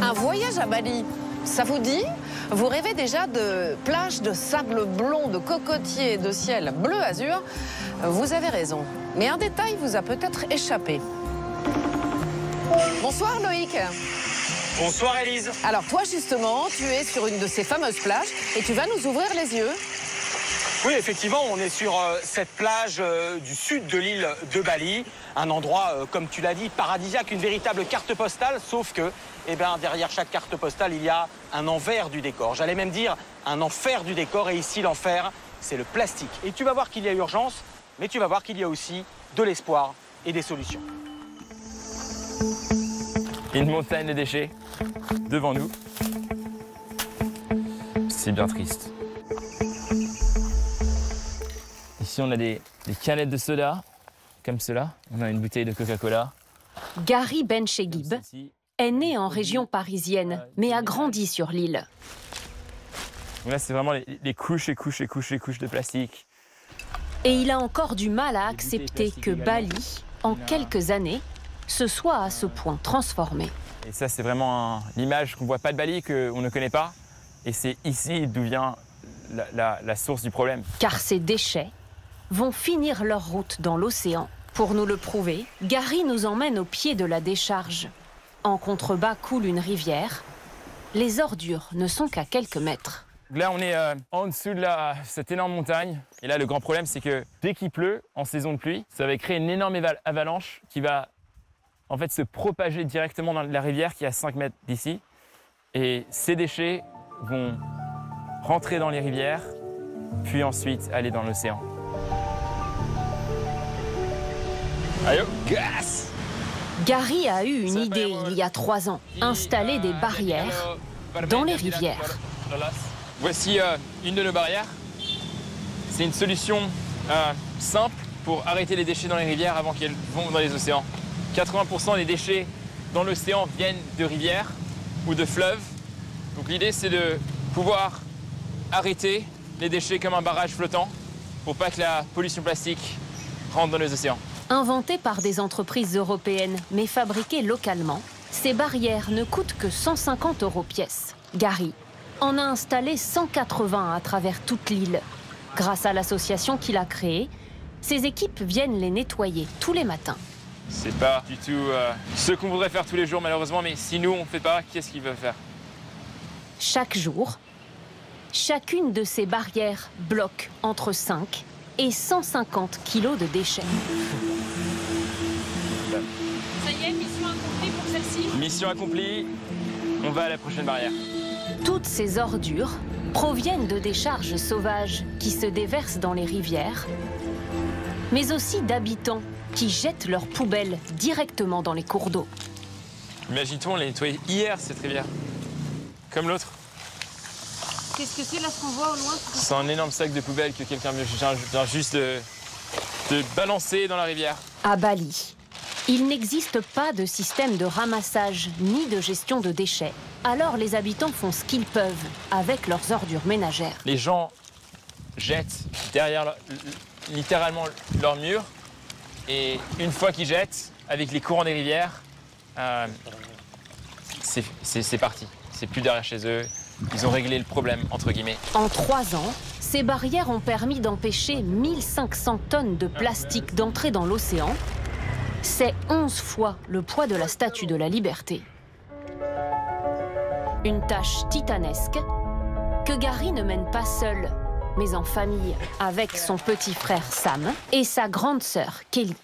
Un voyage à Bali, ça vous dit? Vous rêvez déjà de plages de sable blond, de cocotiers, de ciel bleu azur? Vous avez raison. Mais un détail vous a peut-être échappé. Bonsoir Loïc. Bonsoir Élise. Alors toi justement, tu es sur une de ces fameuses plages et tu vas nous ouvrir les yeux. Oui, effectivement, on est sur cette plage du sud de l'île de Bali. Un endroit, comme tu l'as dit, paradisiaque, une véritable carte postale, sauf que derrière chaque carte postale, il y a un envers du décor. J'allais même dire un enfer du décor, et ici, l'enfer, c'est le plastique. Et tu vas voir qu'il y a urgence, mais tu vas voir qu'il y a aussi de l'espoir et des solutions. Une montagne de déchets devant nous. C'est bien triste. Ici, on a des canettes de soda, comme cela. On a une bouteille de Coca-Cola. Gary Bencheghib est né en région parisienne, mais a grandi sur l'île. Là, c'est vraiment les couches et couches et couches et couches de plastique. Et il a encore du mal à accepter que Bali, en quelques années, se soit à ce point transformé. Et ça, c'est vraiment l'image qu'on ne voit pas de Bali, qu'on ne connaît pas. Et c'est ici d'où vient la source du problème. Car ces déchets vont finir leur route dans l'océan. Pour nous le prouver, Gary nous emmène au pied de la décharge. En contrebas coule une rivière. Les ordures ne sont qu'à quelques mètres. Là, on est en dessous de cette énorme montagne. Et là, le grand problème, c'est que dès qu'il pleut, en saison de pluie, ça va créer une énorme avalanche qui va en fait se propager directement dans la rivière qui est à 5 mètres d'ici. Et ces déchets vont rentrer dans les rivières, puis ensuite aller dans l'océan. Allez, gas! Gary a eu une idée il y a 3 ans, installer des barrières dans les rivières. Voici une de nos barrières. C'est une solution simple pour arrêter les déchets dans les rivières avant qu'elles vont dans les océans. 80% des déchets dans l'océan viennent de rivières ou de fleuves. Donc l'idée, c'est de pouvoir arrêter les déchets comme un barrage flottant pour pas que la pollution plastique rentre dans les océans. Inventées par des entreprises européennes, mais fabriquées localement, ces barrières ne coûtent que 150 € pièce. Gary en a installé 180 à travers toute l'île. Grâce à l'association qu'il a créée, ses équipes viennent les nettoyer tous les matins. C'est pas du tout ce qu'on voudrait faire tous les jours, malheureusement, mais si nous, on ne fait pas, qu'est-ce qu'ils veulent faire? Chaque jour, chacune de ces barrières bloque entre 5 et 150 kilos de déchets. Ça y est, mission accomplie pour celle-ci. Mission accomplie, on va à la prochaine barrière. Toutes ces ordures proviennent de décharges sauvages qui se déversent dans les rivières, mais aussi d'habitants qui jettent leurs poubelles directement dans les cours d'eau. Imagine-toi, on l'a nettoyé hier, cette rivière. Comme l'autre. Qu'est-ce que c'est là, ce qu'on voit au loin? C'est un énorme sac de poubelle que quelqu'un vient juste de balancer dans la rivière. À Bali, il n'existe pas de système de ramassage ni de gestion de déchets. Alors les habitants font ce qu'ils peuvent avec leurs ordures ménagères. Les gens jettent derrière littéralement leur mur. Et une fois qu'ils jettent, avec les courants des rivières, c'est parti. C'est plus derrière chez eux. Ils ont réglé le problème, entre guillemets. En 3 ans, ces barrières ont permis d'empêcher 1500 tonnes de plastique d'entrer dans l'océan. C'est 11 fois le poids de la Statue de la Liberté. Une tâche titanesque que Gary ne mène pas seul, mais en famille, avec son petit frère Sam et sa grande sœur Kelly.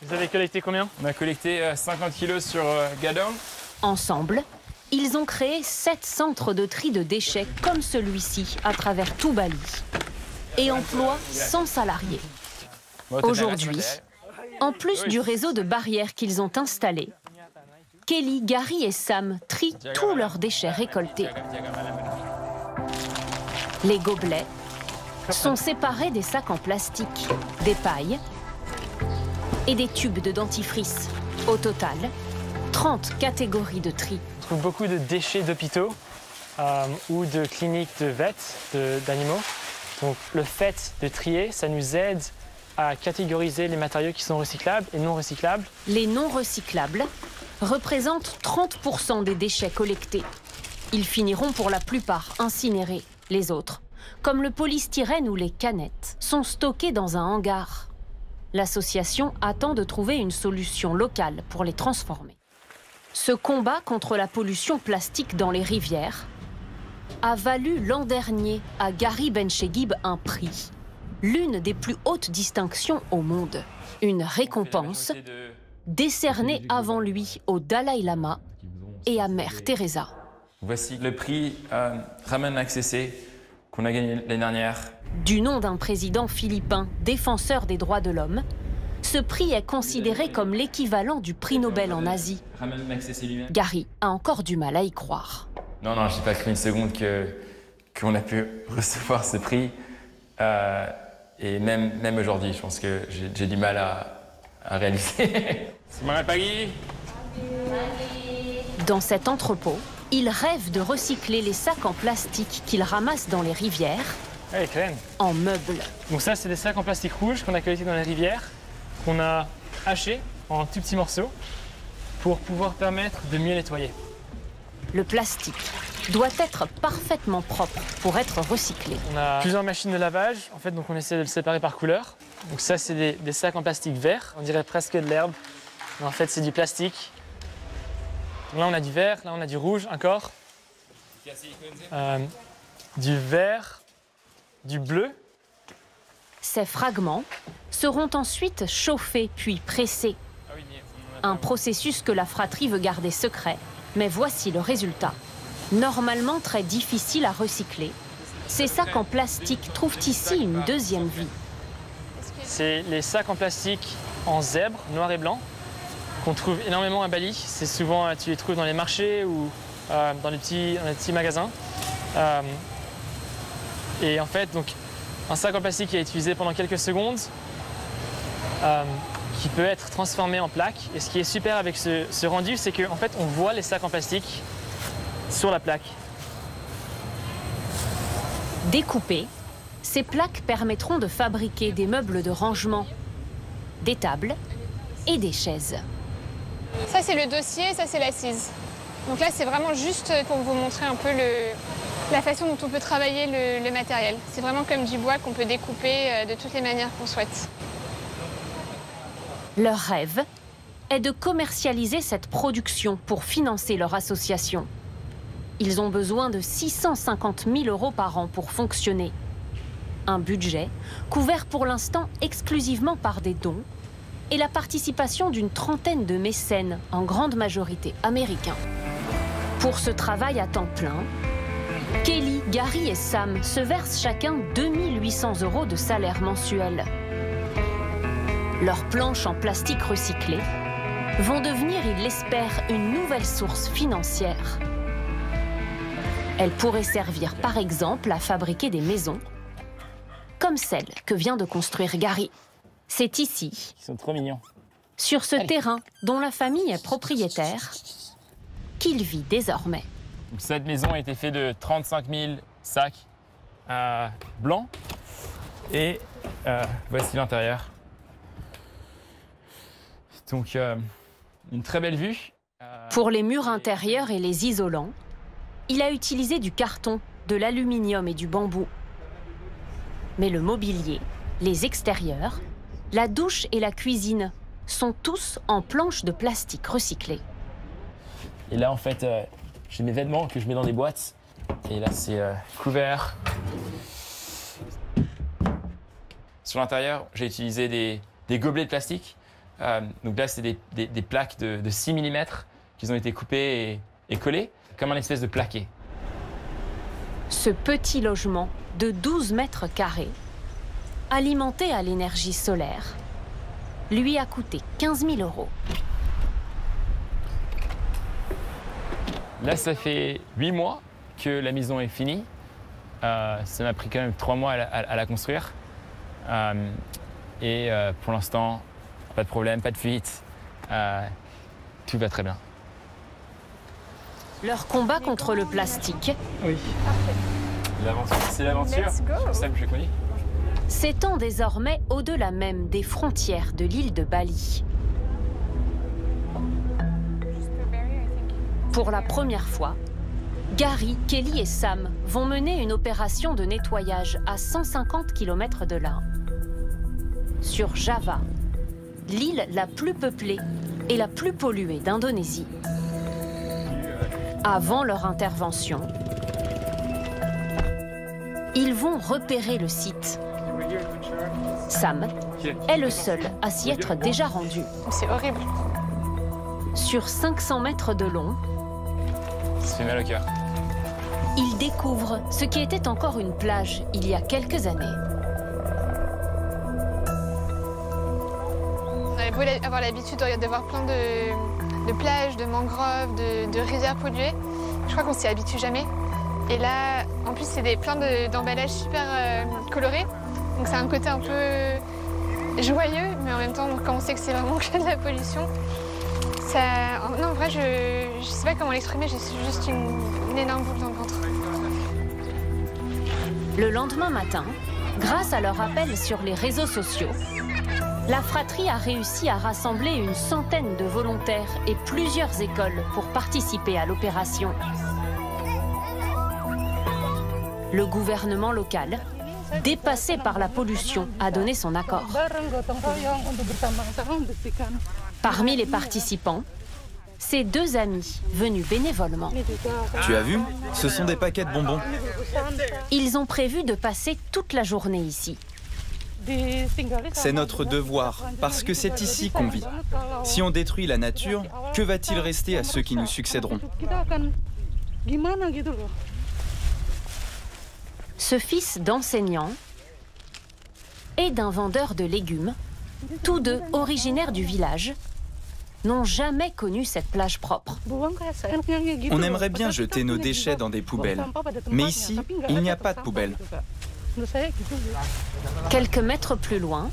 Vous avez collecté combien? On a collecté 50 kilos sur Gadong. Ensemble, ils ont créé 7 centres de tri de déchets comme celui-ci à travers tout Bali et emploient 100 salariés. Aujourd'hui, en plus du réseau de barrières qu'ils ont installé, Kelly, Gary et Sam trient tous leurs déchets récoltés. Les gobelets sont séparés des sacs en plastique, des pailles et des tubes de dentifrice. Au total, 30 catégories de tri. On trouve beaucoup de déchets d'hôpitaux ou de cliniques de vets, d'animaux. Donc le fait de trier, ça nous aide à catégoriser les matériaux qui sont recyclables et non recyclables. Les non recyclables représentent 30% des déchets collectés. Ils finiront pour la plupart incinérés. Les autres, comme le polystyrène ou les canettes, sont stockés dans un hangar. L'association attend de trouver une solution locale pour les transformer. Ce combat contre la pollution plastique dans les rivières a valu l'an dernier à Gary Bencheghib un prix, l'une des plus hautes distinctions au monde. Une récompense décernée avant lui au Dalai Lama et à Mère Teresa. Voici le prix Ramon Magsaysay qu'on a gagné l'année dernière. Du nom d'un président philippin défenseur des droits de l'homme, ce prix est considéré comme l'équivalent du prix Nobel en Asie. Gary a encore du mal à y croire. Non, je n'ai pas cru une seconde qu'on a pu recevoir ce prix. Et même aujourd'hui, je pense que j'ai du mal à réaliser. C'est Marie Pagui. Dans cet entrepôt, il rêve de recycler les sacs en plastique qu'il ramasse dans les rivières en meubles. Donc ça, c'est des sacs en plastique rouge qu'on a collectés dans les rivières, qu'on a hachés en tout petits morceaux pour pouvoir permettre de mieux nettoyer. Le plastique doit être parfaitement propre pour être recyclé. On a plusieurs machines de lavage, en fait, donc on essaie de le séparer par couleur. Donc ça, c'est des sacs en plastique vert, on dirait presque de l'herbe, mais en fait, c'est du plastique. Donc là, on a du vert, là, on a du rouge encore, du vert, du bleu. Ces fragments seront ensuite chauffés puis pressés. Un processus que la fratrie veut garder secret, mais voici le résultat. Normalement très difficile à recycler, ces sacs en plastique trouvent ici une deuxième vie. C'est les sacs en plastique en zèbre, noir et blanc, qu'on trouve énormément à Bali. C'est souvent, tu les trouves dans les marchés ou dans les petits magasins. Et en fait, donc, un sac en plastique qui est utilisé pendant quelques secondes, qui peut être transformé en plaque. Et ce qui est super avec ce rendu, c'est qu'en fait, on voit les sacs en plastique sur la plaque. Découpées, ces plaques permettront de fabriquer des meubles de rangement, des tables et des chaises. Ça, c'est le dossier, ça, c'est l'assise. Donc là, c'est vraiment juste pour vous montrer un peu la façon dont on peut travailler le matériel. C'est vraiment comme du bois qu'on peut découper de toutes les manières qu'on souhaite. Leur rêve est de commercialiser cette production pour financer leur association. Ils ont besoin de 650 000 € par an pour fonctionner. Un budget couvert pour l'instant exclusivement par des dons et la participation d'une trentaine de mécènes, en grande majorité américains. Pour ce travail à temps plein, Kelly, Gary et Sam se versent chacun 2 800 € de salaire mensuel. Leurs planches en plastique recyclé vont devenir, ils l'espèrent, une nouvelle source financière. Elles pourraient servir par exemple à fabriquer des maisons, comme celle que vient de construire Gary. C'est ici, Ils sont trop mignons. sur ce terrain dont la famille est propriétaire, qu'il vit désormais. Donc, cette maison a été faite de 35 000 sacs blancs. Et voici l'intérieur. Donc, une très belle vue. Pour les murs intérieurs et les isolants, il a utilisé du carton, de l'aluminium et du bambou. Mais le mobilier, les extérieurs, la douche et la cuisine sont tous en planches de plastique recyclées. Et là, en fait, j'ai mes vêtements que je mets dans des boîtes. Et là, c'est couvert. Sur l'intérieur, j'ai utilisé des gobelets de plastique. Donc là, c'est des plaques de 6 mm qui ont été coupées et collées, comme un espèce de plaqué. Ce petit logement de 12 mètres carrés, alimenté à l'énergie solaire, lui a coûté 15 000 €. Là, ça fait 8 mois que la maison est finie. Ça m'a pris quand même 3 mois à la construire. Pour l'instant, pas de problème, pas de fuite. Tout va très bien. Leur combat contre le plastique C'est l'aventure. Sam, je connais. s'étend désormais au-delà même des frontières de l'île de Bali. Pour la première fois, Gary, Kelly et Sam vont mener une opération de nettoyage à 150 km de là, sur Java, l'île la plus peuplée et la plus polluée d'Indonésie. Avant leur intervention, ils vont repérer le site. Sam est le seul à s'y être déjà rendu. C'est horrible. Sur 500 mètres de long, Ça fait mal au cœur. il découvre ce qui était encore une plage il y a quelques années. On avait beau avoir l'habitude de voir plein de plages, de mangroves, de rivières polluées. Je crois qu'on s'y habitue jamais. Et là, en plus, c'est plein d'emballages super colorés. Donc c'est un côté un peu joyeux, mais en même temps, quand on sait que c'est vraiment que de la pollution, ça... Non, en vrai, je sais pas comment l'exprimer, j'ai juste une énorme boule dans le ventre. Le lendemain matin, grâce à leur appel sur les réseaux sociaux, la fratrie a réussi à rassembler une centaine de volontaires et plusieurs écoles pour participer à l'opération. Le gouvernement local, dépassé par la pollution, a donné son accord. Parmi les participants, ces deux amis venus bénévolement. Tu as vu? Ce sont des paquets de bonbons. Ils ont prévu de passer toute la journée ici. C'est notre devoir, parce que c'est ici qu'on vit. Si on détruit la nature, que va-t-il rester à ceux qui nous succéderont? Ce fils d'enseignant et d'un vendeur de légumes, tous deux originaires du village, n'ont jamais connu cette plage propre. On aimerait bien jeter nos déchets dans des poubelles, mais ici, il n'y a pas de poubelle. Quelques mètres plus loin,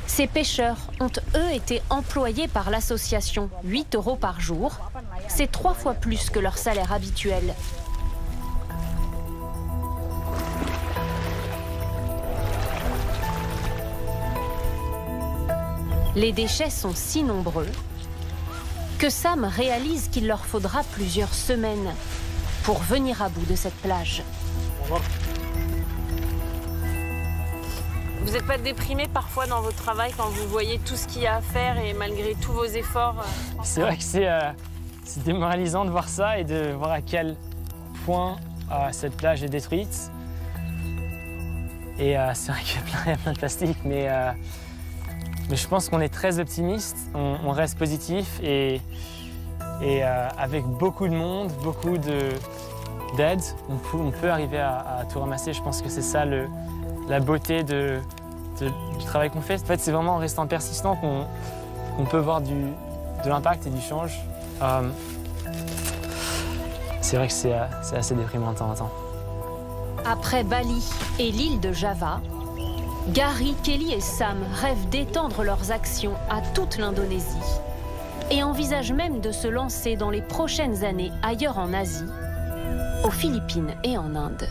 ces pêcheurs ont eux été employés par l'association 8 € par jour. C'est 3 fois plus que leur salaire habituel. Les déchets sont si nombreux que Sam réalise qu'il leur faudra plusieurs semaines pour venir à bout de cette plage. Vous n'êtes pas déprimé parfois dans votre travail quand vous voyez tout ce qu'il y a à faire et malgré tous vos efforts? C'est vrai que c'est démoralisant de voir ça et de voir à quel point cette plage est détruite. Et c'est vrai qu'il y a plein de plastique, mais je pense qu'on est très optimiste, on reste positif et avec beaucoup de monde, beaucoup d'aide, on peut arriver à tout ramasser. Je pense que c'est ça la beauté du travail qu'on fait. En fait, c'est vraiment en restant persistant qu'on peut voir de l'impact et du change. C'est vrai que c'est assez déprimant de temps en temps. Après Bali et l'île de Java, Gary, Kelly et Sam rêvent d'étendre leurs actions à toute l'Indonésie et envisagent même de se lancer dans les prochaines années ailleurs en Asie, aux Philippines et en Inde.